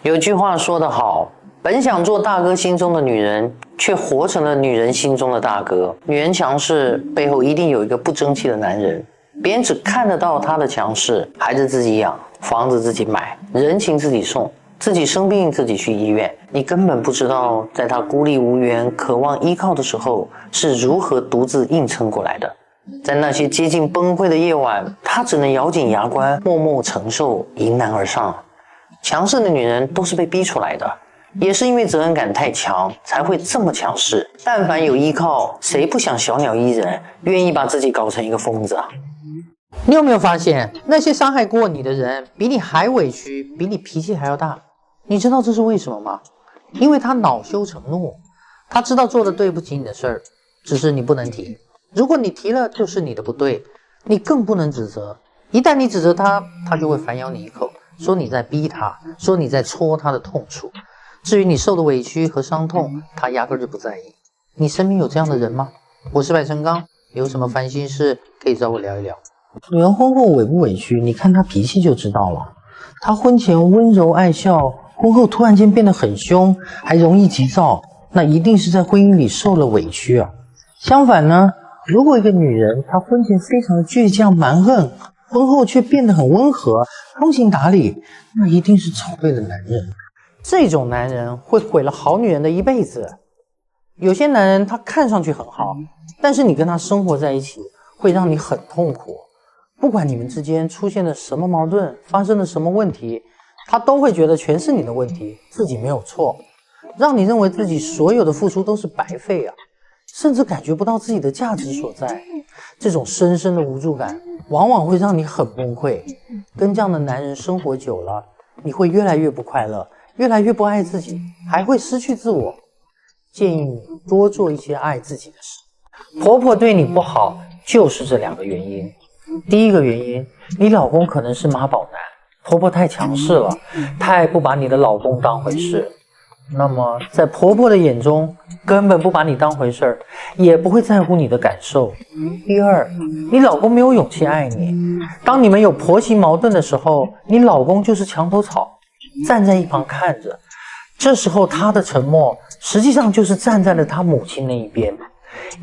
有句话说得好，本想做大哥心中的女人，却活成了女人心中的大哥。女人强势背后一定有一个不争气的男人，别人只看得到她的强势，孩子自己养，房子自己买，人情自己送，自己生病自己去医院。你根本不知道，在她孤立无援、渴望依靠的时候，是如何独自硬撑过来的。在那些接近崩溃的夜晚，她只能咬紧牙关，默默承受，迎难而上。强势的女人都是被逼出来的，也是因为责任感太强，才会这么强势。但凡有依靠，谁不想小鸟依人，愿意把自己搞成一个疯子啊？你有没有发现，那些伤害过你的人，比你还委屈，比你脾气还要大？你知道这是为什么吗？因为他恼羞成怒，他知道做的对不起你的事儿，只是你不能提。如果你提了，就是你的不对，你更不能指责。一旦你指责他，他就会反咬你一口，说你在逼他，说你在戳他的痛处。至于你受的委屈和伤痛，他压根就不在意。你身边有这样的人吗？我是白成刚，有什么烦心事可以找我聊一聊。女人婚后委不委屈，你看她脾气就知道了。她婚前温柔爱笑，婚后突然间变得很凶，还容易急躁，那一定是在婚姻里受了委屈啊。相反呢，如果一个女人她婚前非常的倔强蛮横，婚后却变得很温和，通情达理，那一定是找对了男人。这种男人会毁了好女人的一辈子。有些男人他看上去很好，但是你跟他生活在一起，会让你很痛苦。不管你们之间出现了什么矛盾，发生了什么问题，他都会觉得全是你的问题，自己没有错，让你认为自己所有的付出都是白费啊，甚至感觉不到自己的价值所在。这种深深的无助感往往会让你很崩溃。跟这样的男人生活久了，你会越来越不快乐，越来越不爱自己，还会失去自我。建议你多做一些爱自己的事。婆婆对你不好，就是这两个原因。第一个原因，你老公可能是妈宝男，婆婆太强势了，太不把你的老公当回事。那么在婆婆的眼中，根本不把你当回事儿，也不会在乎你的感受。第二，你老公没有勇气爱你。当你们有婆媳矛盾的时候，你老公就是墙头草，站在一旁看着。这时候他的沉默，实际上就是站在了他母亲那一边。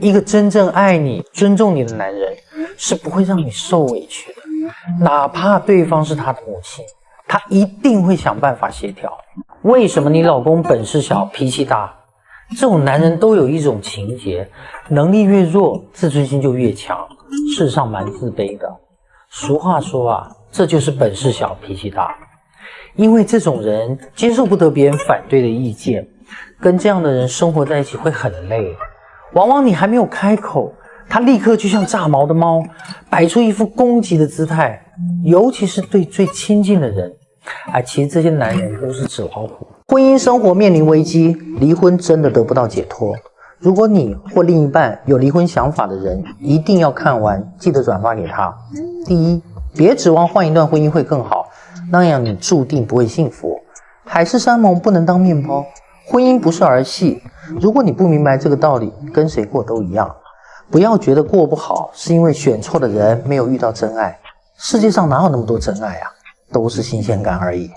一个真正爱你、尊重你的男人，是不会让你受委屈的，哪怕对方是他的母亲，他一定会想办法协调。为什么你老公本事小、脾气大？这种男人都有一种情节，能力越弱，自尊心就越强，事实上蛮自卑的。俗话说啊，这就是本事小、脾气大。因为这种人接受不得别人反对的意见，跟这样的人生活在一起会很累。往往你还没有开口，他立刻就像炸毛的猫，摆出一副攻击的姿态，尤其是对最亲近的人。其实这些男人都是纸老虎。婚姻生活面临危机，离婚真的得不到解脱。如果你或另一半有离婚想法的人，一定要看完，记得转发给他。第一，别指望换一段婚姻会更好，那样你注定不会幸福。海誓山盟不能当面包，婚姻不是儿戏。如果你不明白这个道理，跟谁过都一样。不要觉得过不好是因为选错的人，没有遇到真爱。世界上哪有那么多真爱啊，都是新鲜感而已。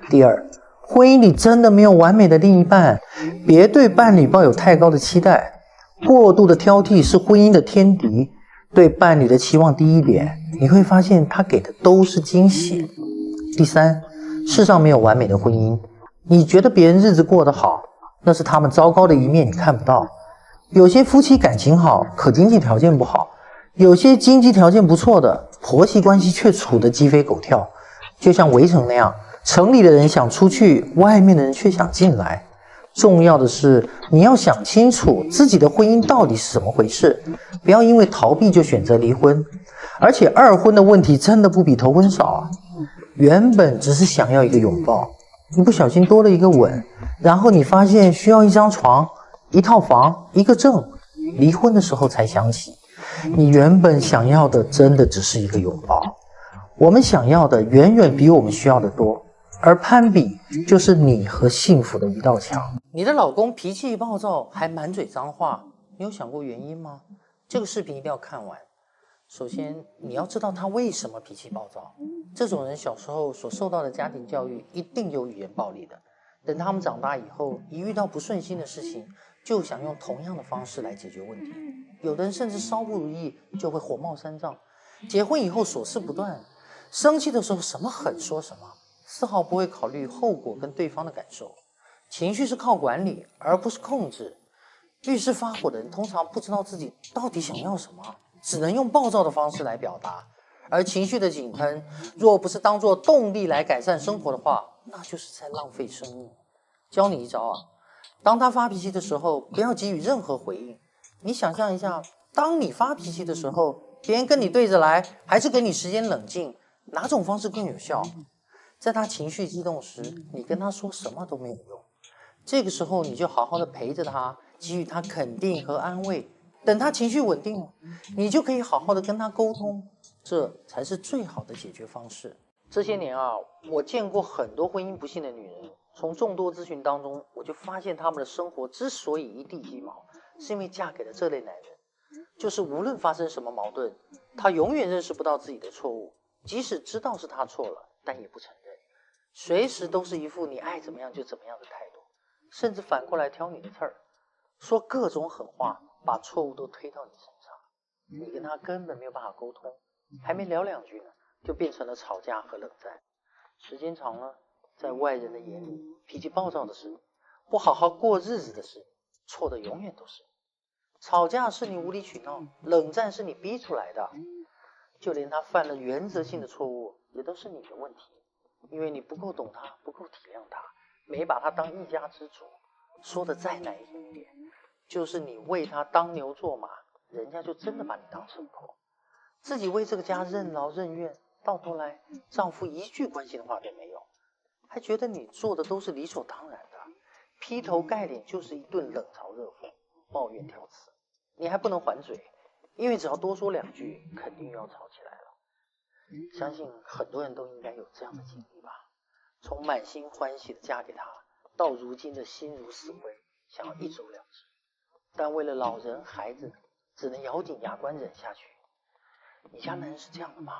第二，婚姻里真的没有完美的另一半，别对伴侣抱有太高的期待。过度的挑剔是婚姻的天敌。对伴侣的期望低一点，你会发现他给的都是惊喜。第三，世上没有完美的婚姻。你觉得别人日子过得好，那是他们糟糕的一面你看不到。有些夫妻感情好，可经济条件不好；有些经济条件不错的，婆媳关系却处得鸡飞狗跳。就像围城那样，城里的人想出去，外面的人却想进来。重要的是，你要想清楚自己的婚姻到底是怎么回事，不要因为逃避就选择离婚。而且二婚的问题真的不比头婚少啊！原本只是想要一个拥抱，你不小心多了一个吻，然后你发现需要一张床、一套房、一个证，离婚的时候才想起，你原本想要的真的只是一个拥抱。我们想要的远远比我们需要的多，而攀比就是你和幸福的一道墙。你的老公脾气暴躁，还满嘴脏话，你有想过原因吗？这个视频一定要看完。首先，你要知道他为什么脾气暴躁。这种人小时候所受到的家庭教育一定有语言暴力的。等他们长大以后，一遇到不顺心的事情，就想用同样的方式来解决问题。有的人甚至稍不如意就会火冒三丈。结婚以后琐事不断，生气的时候什么狠说什么，丝毫不会考虑后果跟对方的感受。情绪是靠管理，而不是控制。遇事发火的人通常不知道自己到底想要什么，只能用暴躁的方式来表达。而情绪的井喷，若不是当作动力来改善生活的话，那就是在浪费生命。教你一招啊，当他发脾气的时候，不要给予任何回应。你想象一下，当你发脾气的时候，别人跟你对着来，还是给你时间冷静，哪种方式更有效？在他情绪激动时，你跟他说什么都没有用。这个时候，你就好好的陪着他，给予他肯定和安慰。等他情绪稳定了，你就可以好好的跟他沟通，这才是最好的解决方式。这些年啊，我见过很多婚姻不幸的女人，从众多咨询当中，我就发现她们的生活之所以一地鸡毛，是因为嫁给了这类男人。就是无论发生什么矛盾，他永远认识不到自己的错误，即使知道是他错了，但也不承认，随时都是一副你爱怎么样就怎么样的态度，甚至反过来挑你的刺儿，说各种狠话，把错误都推到你身上。你跟他根本没有办法沟通，还没聊两句呢，就变成了吵架和冷战。时间长了，在外人的眼里，脾气暴躁的是你，不好好过日子的是你，错的永远都是你。吵架是你无理取闹，冷战是你逼出来的，就连他犯了原则性的错误，也都是你的问题，因为你不够懂他，不够体谅他，没把他当一家之主。说的再难听一点，就是你为他当牛做马，人家就真的把你当牲口。自己为这个家任劳任怨，到头来丈夫一句关心的话都没有，还觉得你做的都是理所当然的，劈头盖脸就是一顿冷嘲热讽，抱怨挑刺。你还不能还嘴，因为只要多说两句，肯定又要吵起来了。相信很多人都应该有这样的经历吧，从满心欢喜的嫁给他，到如今的心如死灰，想要一走了之，但为了老人孩子，只能咬紧牙关忍下去。你家男人是这样的吗？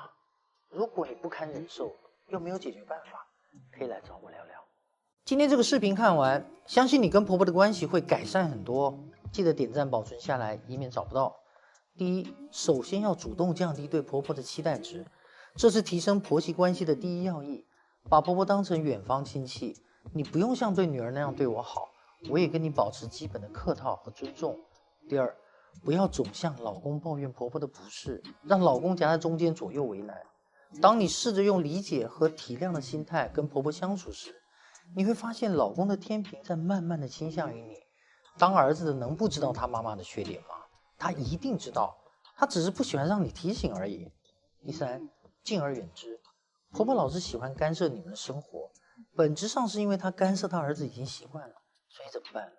如果你不堪忍受，又没有解决办法，可以来找我聊聊。今天这个视频看完，相信你跟婆婆的关系会改善很多。记得点赞保存下来，以免找不到。第一，首先要主动降低对婆婆的期待值，这是提升婆媳关系的第一要义。把婆婆当成远方亲戚，你不用像对女儿那样对我好，我也跟你保持基本的客套和尊重。第二，不要总向老公抱怨婆婆的不是，让老公夹在中间左右为难。当你试着用理解和体谅的心态跟婆婆相处时，你会发现老公的天平在慢慢的倾向于你。当儿子的能不知道他妈妈的缺点吗？他一定知道，他只是不喜欢让你提醒而已。第三，敬而远之。婆婆老是喜欢干涉你们的生活，本质上是因为她干涉她儿子已经习惯了，所以怎么办呢？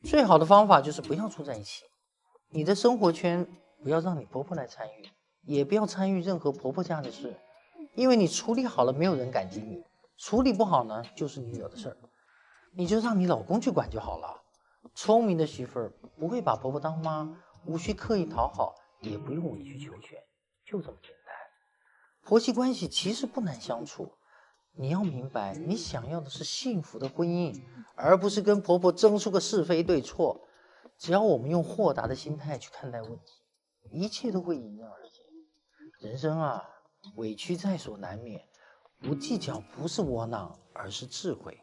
最好的方法就是不要住在一起，你的生活圈不要让你婆婆来参与，也不要参与任何婆婆家的事，因为你处理好了，没有人感激你；处理不好呢，就是你惹的事儿，你就让你老公去管就好了。聪明的媳妇儿不会把婆婆当妈，无需刻意讨好，也不用委曲求全，就这么简单。婆媳关系其实不难相处，你要明白，你想要的是幸福的婚姻，而不是跟婆婆争出个是非对错。只要我们用豁达的心态去看待问题，一切都会迎刃而解。人生啊，委屈在所难免，不计较不是窝囊，而是智慧。